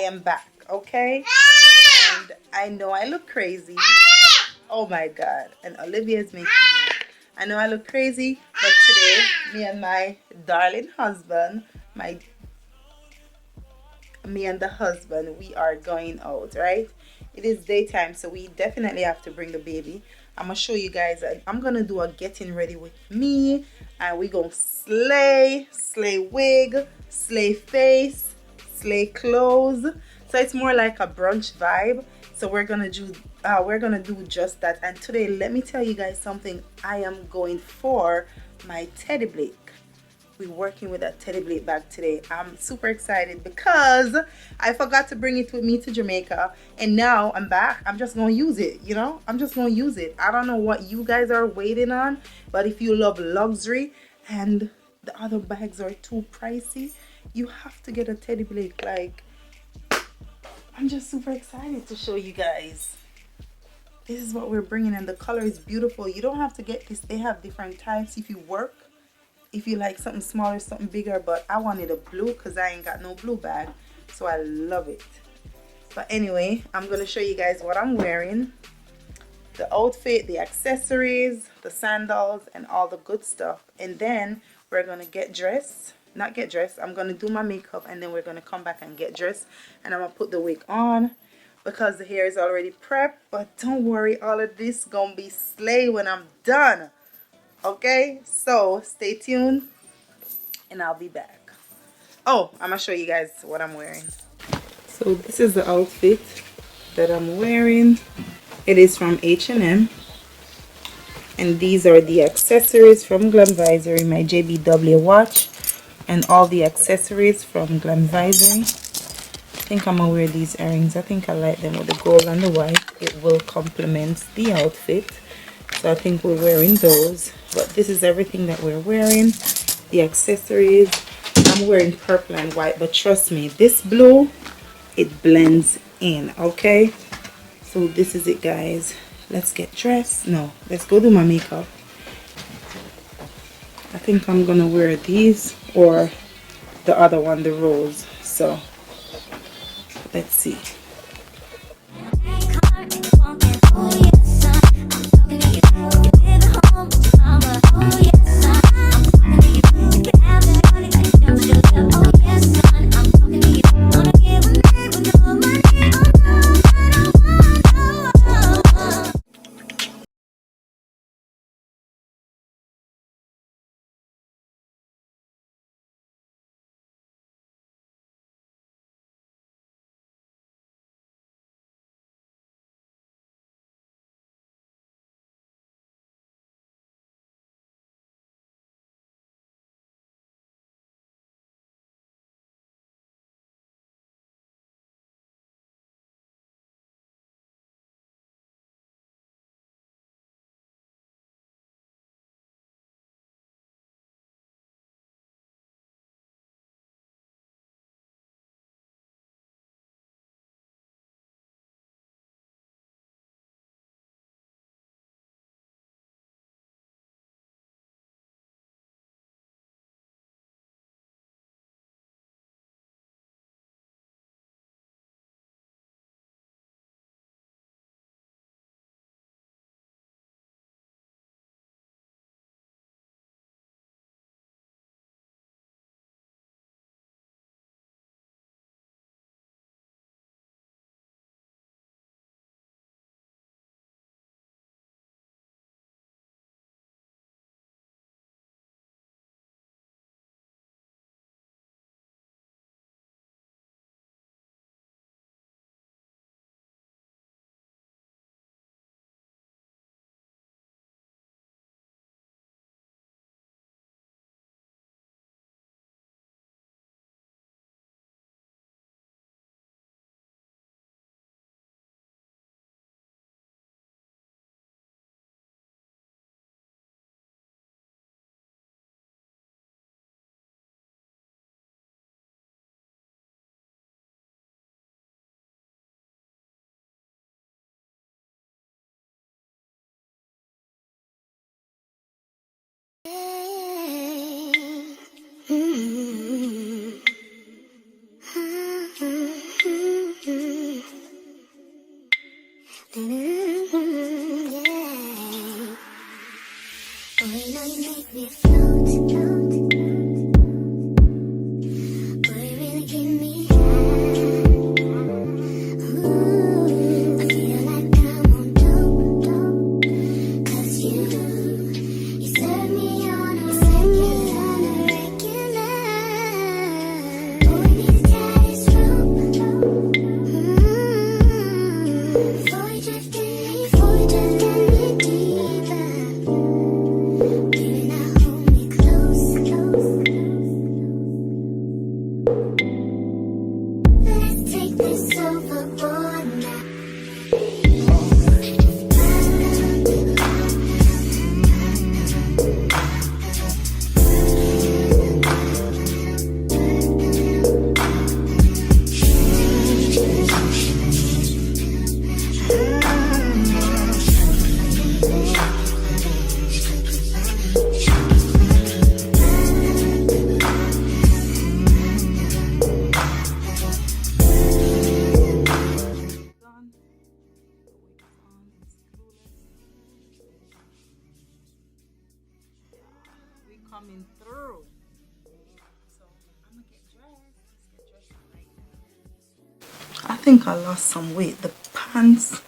am back, okay? And I know I look crazy. Oh my God. And Olivia's making me mad. I know I look crazy, but today, me and my darling husband, me and the husband, we are going out, right? It is daytime, so we definitely have to bring the baby. I'm gonna show you guys. I'm gonna do a getting ready with me, and we gonna slay wig, slay face, slay clothes. So it's more like a brunch vibe. So we're gonna do just that. And today, let me tell you guys something. I am going for my Teddy Blake. We're working with a Teddy Blake bag today. I'm super excited because I forgot to bring it with me to Jamaica, and now I'm back. I'm just gonna use it, you know? I'm just gonna use it. I don't know what you guys are waiting on, but if you love luxury and the other bags are too pricey, you have to get a Teddy Blake. Like, I'm just super excited to show you guys. This is what we're bringing, and the color is beautiful. You don't have to get this. They have different types if you work. If you like something smaller, something bigger, but I wanted a blue because I ain't got no blue bag, so I love it. But anyway, I'm gonna show you guys what I'm wearing, the outfit, the accessories, the sandals, and all the good stuff. And then we're gonna get dressed. Not get dressed, I'm gonna do my makeup, and then we're gonna come back and get dressed, and I'm gonna put the wig on because the hair is already prepped. But don't worry, all of this gonna be slay when I'm done. Okay, so stay tuned and I'll be back. Oh, I'm gonna show you guys what I'm wearing. So this is the outfit that I'm wearing. It is from H&M, and these are the accessories from Glamvisory, my JBW watch, and all the accessories from Glamvisory. I think I'm gonna wear these earrings. I think I like them with the gold and the white. It will complement the outfit, so I think we're wearing those. But this is everything that we're wearing. The accessories. I'm wearing purple and white, but trust me, this blue, it blends in. Okay, so this is it, guys. Let's get dressed. No, let's go do my makeup. I think I'm gonna wear these or the other one, the rose. So let's see. Coming through. So I'm gonna get dressed. Let's get dressed right now. I think I lost some weight. The pants,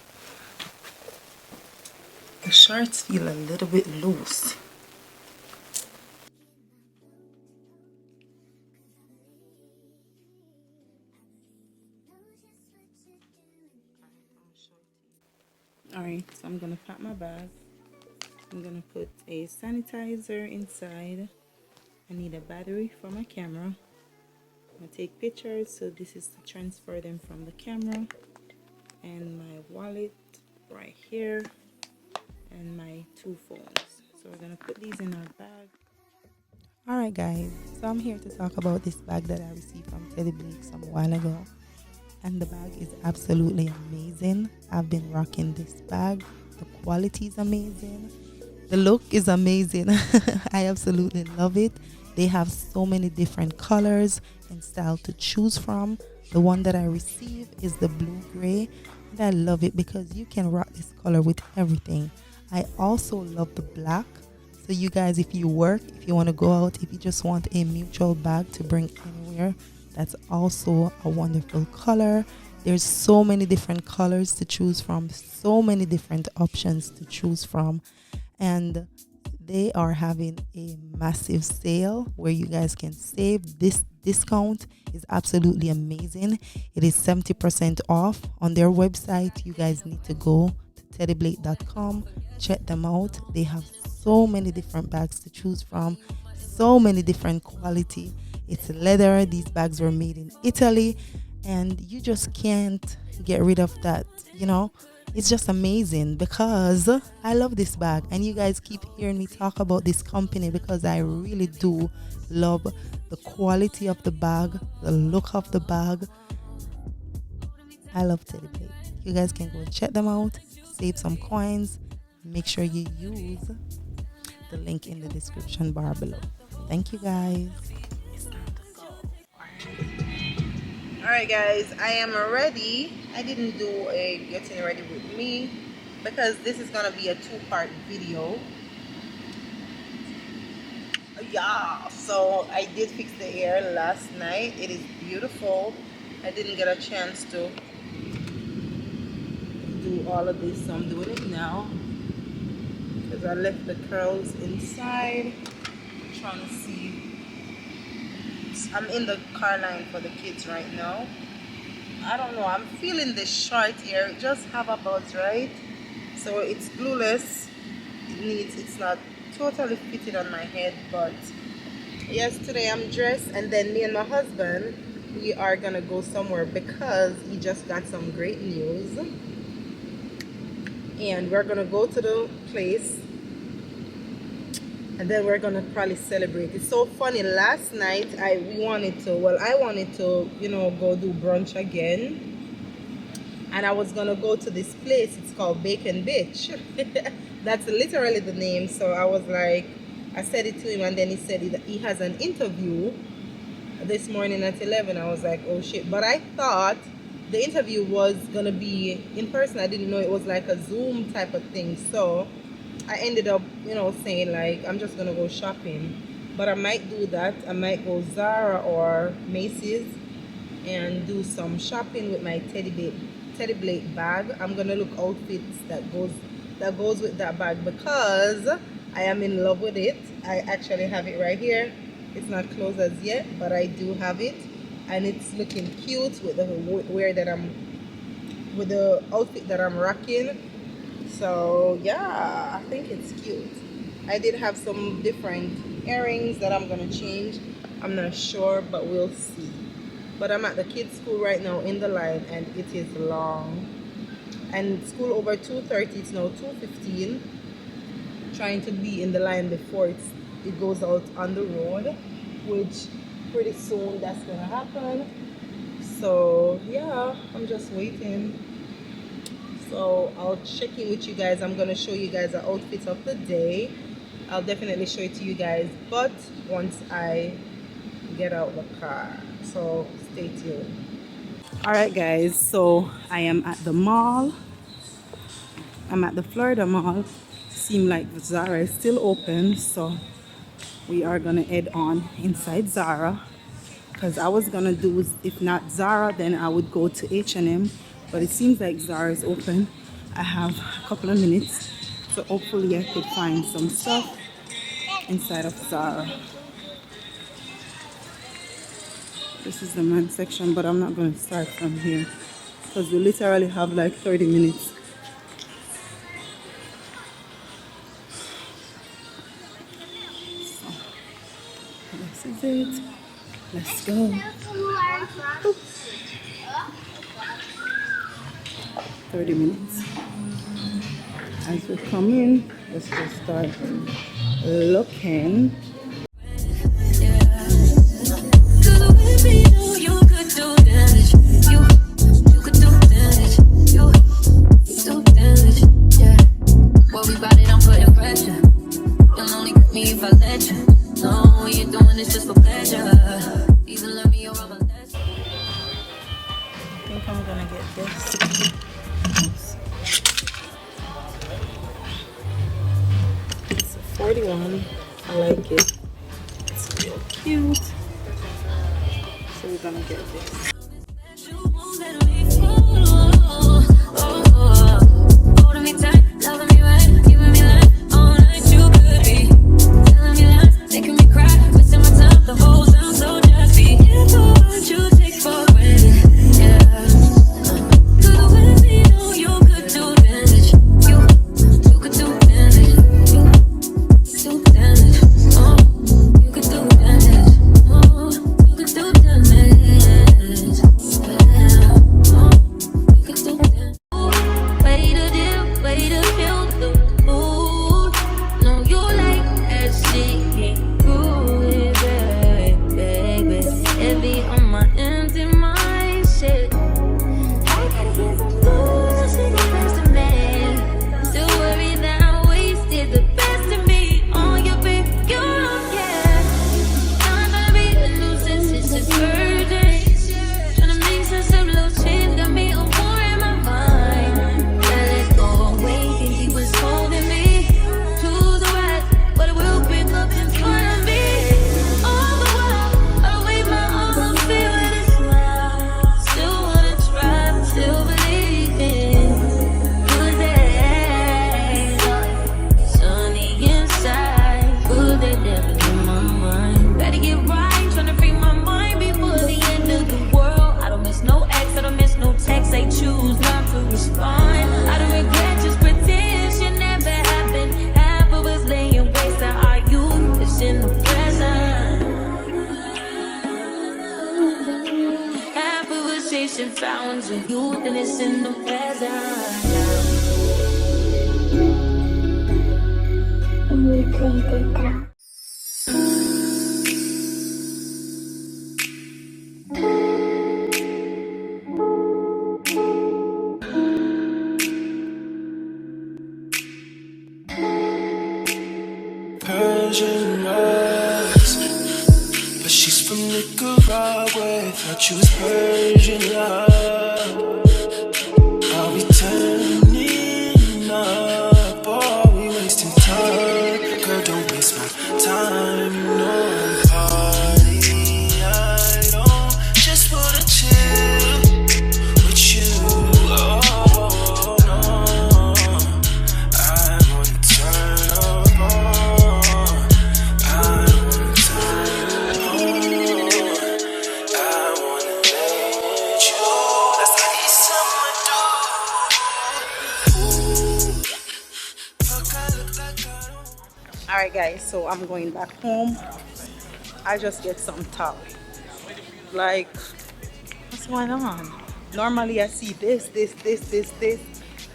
the shorts feel a little bit loose. Alright, so I'm gonna pack my bag. I'm gonna put a sanitizer inside. I need a battery for my camera. I'm gonna take pictures, so this is to transfer them from the camera. And my wallet right here, and my 2 phones. So we're gonna put these in our bag. Alright guys, so I'm here to talk about this bag that I received from Teddy Blake some while ago. And the bag is absolutely amazing. I've been rocking this bag. The quality is amazing. The look is amazing. I absolutely love it. They have so many different colors and style to choose from. The one that I received is the blue gray, and I love it because you can rock this color with everything. I also love the black. So you guys, if you work, if you want to go out, if you just want a mutual bag to bring anywhere, that's also a wonderful color. There's so many different colors to choose from, so many different options to choose from. And they are having a massive sale where you guys can save. This discount is absolutely amazing. It is 70% off on their website. You guys need to go to teddyblake.com, check them out. They have so many different bags to choose from, so many different quality. It's leather. These bags were made in Italy, and you just can't get rid of that, you know. It's just amazing because I love this bag, and you guys keep hearing me talk about this company because I really do love the quality of the bag, the look of the bag. I love Teddy Blake. You guys can go and check them out, save some coins. Make sure you use the link in the description bar below. Thank you guys. It's time to go. Alright guys, I am ready. I didn't do a getting ready with me because this is gonna be a 2-part video. Yeah, so I did fix the hair last night. It is beautiful. I didn't get a chance to do all of this, so I'm doing it now because I left the curls inside. I'm trying to see. I'm in the car line for the kids right now. I don't know, I'm feeling the short hair just have a buzz, right? So it's glueless. It's not totally fitted on my head, but yes, today I'm dressed, and then me and my husband, we are gonna go somewhere because he just got some great news, and we're gonna go to the place, and then we're gonna probably celebrate. It's so funny, last night I wanted to, you know, go do brunch again, and I was gonna go to this place. It's called Bacon Bitch. That's literally the name. So I was like, I said it to him, and then he said he has an interview this morning at 11. I was like, oh shit. But I thought the interview was gonna be in person. I didn't know it was like a Zoom type of thing. So I ended up, you know, saying like I'm just gonna go shopping, but I might do that. I might go Zara or Macy's and do some shopping with my teddy blade bag. I'm gonna look outfits that goes with that bag because I am in love with it. I actually have it right here. It's not closed as yet, but I do have it, and it's looking cute with the with the outfit that I'm rocking. So yeah, I think it's cute. I did have some different earrings that I'm gonna change. I'm not sure, but we'll see. But I'm at the kids' school right now in the line, and it is long. And school over 2:30, it's now 2:15. Trying to be in the line before it goes out on the road, which pretty soon that's gonna happen. So yeah, I'm just waiting. So I'll check in with you guys. I'm gonna show you guys the outfits of the day. I'll definitely show it to you guys, but once I get out the car. So stay tuned. All right guys, so I am at the mall. I'm at the Florida Mall. Seem like Zara is still open, so we are gonna head on inside Zara, because I was gonna do, if not Zara, then I would go to H&M, but it seems like Zara is open. I have a couple of minutes, so hopefully I could find some stuff inside of Zara. This is the men's section, but I'm not going to start from here because we literally have like 30 minutes. So, this is it. Let's go. 30 minutes. As we come in, let's just start looking. I'm gonna get this. It's a 41. I like it. It's real cute. So we're gonna get this. Found you, youth and it's in the present. Persian rose, but she's from Nicaragua. Thought you was Persian love. Are we turning up or are we wasting Alright guys, so I'm going back home. I just get some top. Like, what's going on? Normally I see this,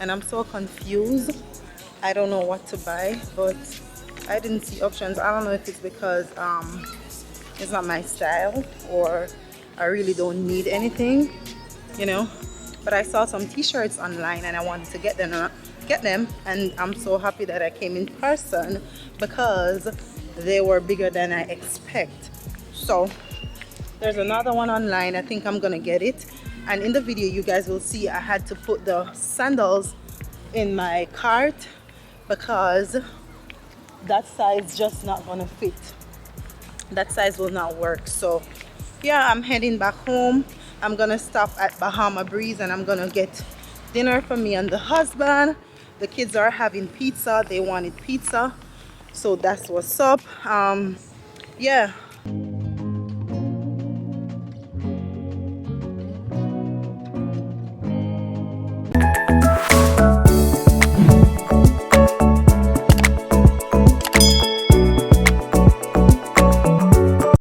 and I'm so confused. I don't know what to buy, but I didn't see options. I don't know if it's because it's not my style, or I really don't need anything, you know. But I saw some t-shirts online and I wanted to get them, and I'm so happy that I came in person because they were bigger than I expect. So there's another one online. I think I'm gonna get it, and in the video you guys will see I had to put the sandals in my cart because that size just not gonna fit. That size will not work. So yeah, I'm heading back home. I'm gonna stop at Bahama Breeze and I'm gonna get dinner for me and the husband. The kids are having pizza. They wanted pizza, so that's what's up. Yeah,